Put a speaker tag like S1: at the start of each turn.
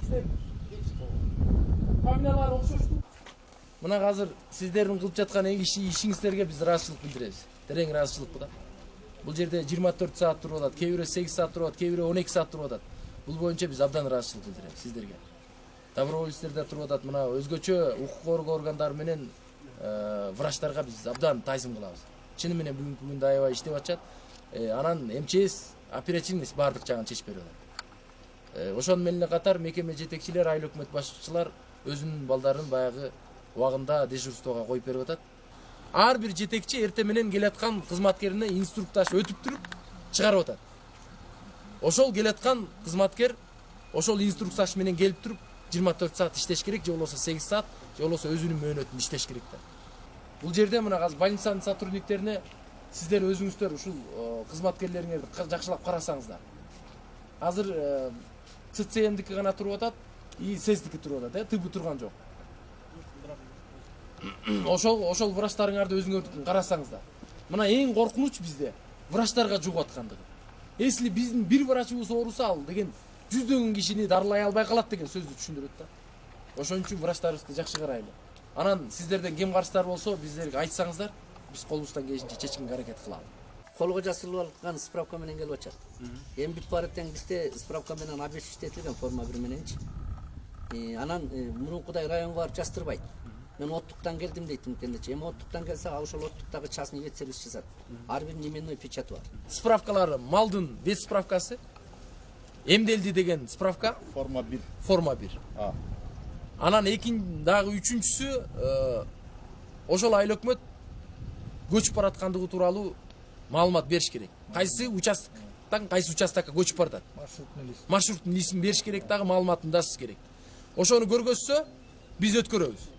S1: сиздер фамилиялар окшошту. Мына азыр сиздердин кылып жаткан ишиңиздерге биз ыраазычылык билдиребиз. Терең ыраазычылык bu да. Бул жерде 24 саат туруп атат, кээ бирөө 8 саат туруп атат, кээ бирөө 12 саат туруп атат. Бул боюнча биз абдан ыраазычылык билдиребиз сиздерге. Добровольцтерде туруп атат, мына өзгөчө укук коргоо органдары менен врачтарга биз абдан тайзым кылабыз. Чыны менен бүгүнкү күндө аябай иштеп атышат. Анан МЧС оперативность баардык жагын чечип берип атат. Ошону менен катар мекеме жетекчилер, айыл өкмөт башчылар өзүнүн балдарын баягы убагында дежурствого коюп берип атат. Ар бир жетекчи эрте менен келаткан кызматкерине инструктаж өтүп туруп чыгарып атат. Ошол келаткан кызматкер ошол инструктаж менен келип туруп 24 саат иштеш керек, же болбосо 8 саат, же болбосо өзүнүн мөөнөтүндө иштеш керек да. Бул жерде мына азыр больницанын сотрудниктерине сиздер өзүңүздөр ушул кызматкерлериңерди жакшылап карасаңыздар. Азыр ЦЦМдики гана туруп атат, и СЭСдики туруп атат, ТБ турган жок. Ошол врачтарыңарды өзүңөрдүн карасаңыздар. Мына эң коркунуч бизде врачтарга жугуп аткандыгы. Если биздин бир врачыбыз ооруса, ал деген жүздөгөн кишини дарылай албай калат деген сөздү түшүндүрөт да. Ошон үчүн врачтарыбызды жакшы карайлы. Анан сиздерден кем карыздар болсо биздерге айтсаңыздар, биз колубуздан келишинче чечкенге аракет кылабыз.
S2: Колго жасырылып алган справка менен келип атат. Эми бүт баары тең бизде справка менен обезпечителген форма бир мененчи. Анан мурункудай районго барып жастырбайт. Мен оттуктан келдим дейт мкендечи. Эми оттуктан келсе, ошол оттуктагы частный ветсервис жазат. Ар биринин именной печати бар.
S1: Справкалары малдын вет справкасы, эмделди деген справка,
S3: Форма 1.
S1: форма 1. Анан дагы үчүнчүсү ошол айыл өкмөт көчүп бараткандыгы тууралуу маалымат бериш керек. Кайсы участоктон кайсы участокко көчүп баратат. Маршруттун листин бериш керек, дагы маалыматын да керек. Ошону көргөзсө биз өткөрөбүз.